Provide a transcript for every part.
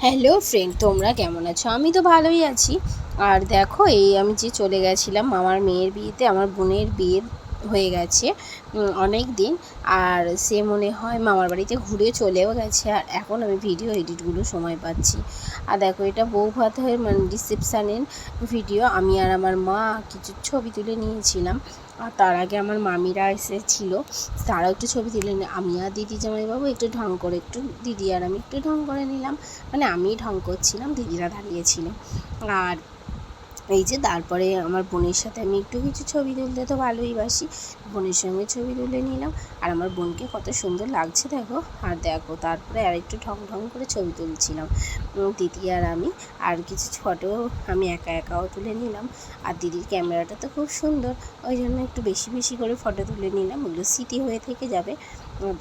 Hello friend, তোমরা কেমন আছো? আমি তো ভালোই আছি। আর দেখো, আমি যে চলে গেছিলাম আমার মেয়ের বিয়েতে, আমার বোনের বিয়ে হয়ে গেছে অনেক দিন। আর সে মনে হয় মামার বাড়িতে ঘুরে চলেও গেছে, আর এখন আমি ভিডিও এডিটগুলো সময় পাচ্ছি। আর দেখো, এটা বউ ভাত হয়ে মানে রিসেপশানের ভিডিও। আমি আর আমার মা কিছু ছবি তুলে নিয়েছিলাম। আর তার আগে আমার মামিরা এসেছিলো, তারাও একটু ছবি তুলে নিয়ে আমি আর দিদি জামাইবাবু একটু ঢং করে, একটু দিদি আর আমি একটু ঢং করে নিলাম। মানে আমি ঢং করছিলাম, দিদিরা দাঁড়িয়েছিল। আর এই যে তারপরে আমার বোনের সাথে আমি একটু কিছু ছবি তুলতে তো ভালোই বাসি, বোনের সঙ্গে ছবি তুলে নিলাম। আর আমার বোনকে কত সুন্দর লাগছে দেখো। আর দেখো, তারপরে আর একটু ঢং ঢং করে ছবি তুলছিলাম দিদি আর আমি। আর কিছু ফটো আমি একা একাও তুলে নিলাম। আর দিদির ক্যামেরাটা তো খুব সুন্দর, ওই জন্য একটু বেশি বেশি করে ফটো তুলে নিলাম, ওগুলো স্মৃতি হয়ে থেকে যাবে।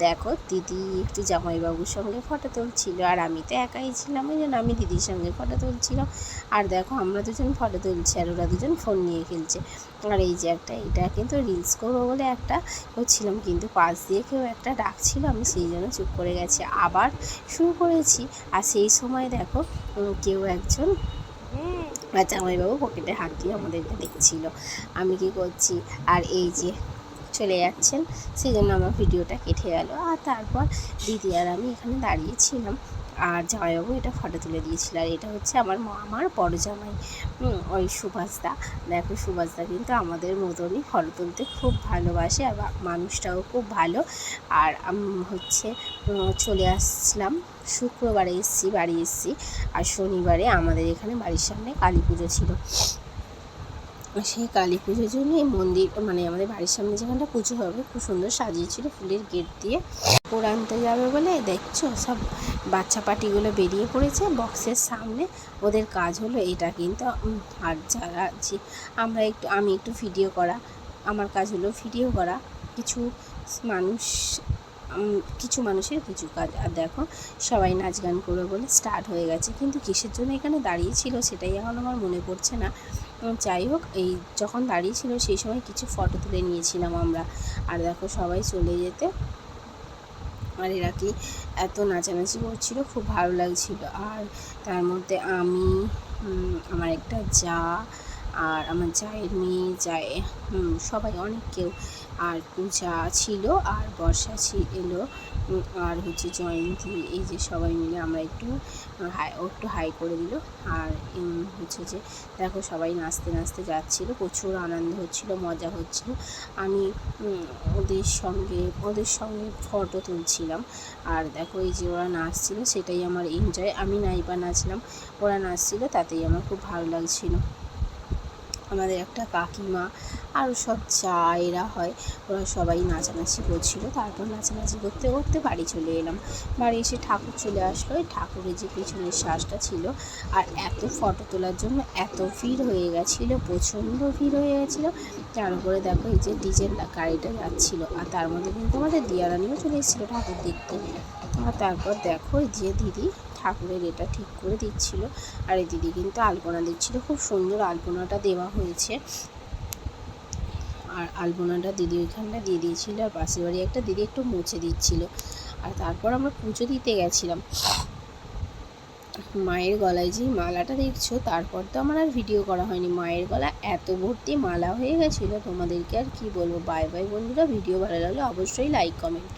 দেখো, দিদি একটু জামাইবাবুর সঙ্গে ফটো তুলছিল, আর আমি তো একাই ছিলাম, ওই জন্য আমি দিদির সঙ্গে ফটো তুলছিলাম। আর দেখো, আমরা দুজন ফটো তুলছি আর ওরা দুজন ফোন নিয়ে খেলছে। আর এই যে এটা কিন্তু রিলস করবো বলে একটা করছিলাম, কিন্তু পাশ দিয়ে কেউ একটা ডাকছিল, আমি সেই জন্য চুপ করে গেছি। আবার শুরু করেছি। আর সেই সময় দেখো, কেউ একজন জামাইবাবু পকেটে হাত দিয়ে আমাদেরকে দেখছিল আমি কি করছি। আর এই যে চলে যাচ্ছেন, সেই জন্য আমার ভিডিওটা কেটে গেল। আর তারপর দিদি আর আমি এখানে দাঁড়িয়েছিলাম, আর জামাইবাবু এটা ফটো তুলে দিয়েছিল। আর এটা হচ্ছে আমার মামার বড় জামাই, ওই সুভাষদা। দেখো, সুভাষদা কিন্তু আমাদের মতনই ফটো তুলতে খুব ভালোবাসে, আর মানুষটাও খুব ভালো। আর হচ্ছে চলে আসলাম, শুক্রবারে বাড়ি এসেছি। আর শনিবারে আমাদের এখানে বাড়ির সামনে কালী পুজো ছিল। সেই কালী পুজোর জন্য এই মন্দির, মানে আমাদের বাড়ির সামনে যেখানটা পুজো হবে, খুব সুন্দর সাজিয়েছিল ফুলের গেট দিয়ে। ওর আনতে যাবে বলে দেখছো, সব বাচ্চা পাটিগুলো বেরিয়ে পড়েছে বক্সের সামনে। ওদের কাজ হলো এটা কিন্তু। আর যারা যে আমি একটু ভিডিও করা, আমার কাজ হলো ভিডিও করা। কিছু মানুষ কিছু মানুষের কিছু কাজ। আর দেখো, সবাই নাচ গান করবে বলে স্টার্ট হয়ে গেছে, কিন্তু কিসের জন্য এখানে দাঁড়িয়েছিল সেটাই এখন আমার মনে পড়ছে না। যাই হোক, এই যখন দাঁড়িয়েছিল সেই সময় কিছু ফটো তুলে নিয়েছিলাম আমরা। আর দেখো, সবাই চলে যেতে আর এরা কি এত নাচানাচি করছিল, খুব ভালো লাগছিল। আর তার মধ্যে আমি, আমার একটা যা, আর আমার জায়ের মেয়ে, সবাই অনেক কেউ। আর পূজা ছিল, আর বর্ষা এলো, আর হচ্ছে জয়ন্তী। এই যে সবাই মিলে আমরা একটু হাই করে দিল। আর হচ্ছে যে দেখো, সবাই নাচতে নাচতে যাচ্ছিলো, প্রচুর আনন্দ হচ্ছিল, মজা হচ্ছিল। আমি ওদের সঙ্গে ফটো তুলছিলাম। আর দেখো, এই যে ওরা নাচছিল সেটাই আমার এনজয়। আমি নাইবা নাচলাম, ওরা নাচছিল, তাতেই আমার খুব ভালো লাগছিল। আমাদের একটা কাকিমা আরও সব যা এরা হয়, ওরা সবাই নাচানাচি করছিল। তারপর নাচানাচি করতে করতে বাড়ি চলে এলাম। বাড়ি এসে ঠাকুর চলে আসলো, ওই ঠাকুরের যে পিছনের শ্বাসটা ছিল। আর এত ফটো তোলার জন্য এত ভিড় হয়ে গেছিলো, প্রচণ্ড ভিড় হয়ে গেছিলো। তার উপরে দেখো, এই যে ডিজেল গাড়িটা যাচ্ছিলো, আর তার মধ্যে কিন্তু আমাদের দিয়ারানিও চলে এসেছিলো ঠাকুর দেখতে। আর তারপর দেখো, যে দিদি ঠাকুরের এটা ঠিক করে দিচ্ছিল, আর এই দিদি কিন্তু আলপনা দিচ্ছিল, খুব সুন্দর আলপনাটা দেওয়া হয়েছে। আর আলপনাটা দিদি ওইখানটা দিয়ে দিয়েছিল, আর পাশের বাড়ি একটা দিদি একটু মুছে দিচ্ছিল। আর তারপর আমরা পুজো দিতে গেছিলাম। মায়ের গলায় যে মালাটা দেখছো, তারপর তো আমার আর ভিডিও করা হয়নি। মায়ের গলা এত ভর্তি মালা হয়ে গেছিলো, তোমাদেরকে আর কি বলবো। বাই বাই বন্ধুরা, ভিডিও ভালো লাগলে অবশ্যই লাইক কমেন্ট।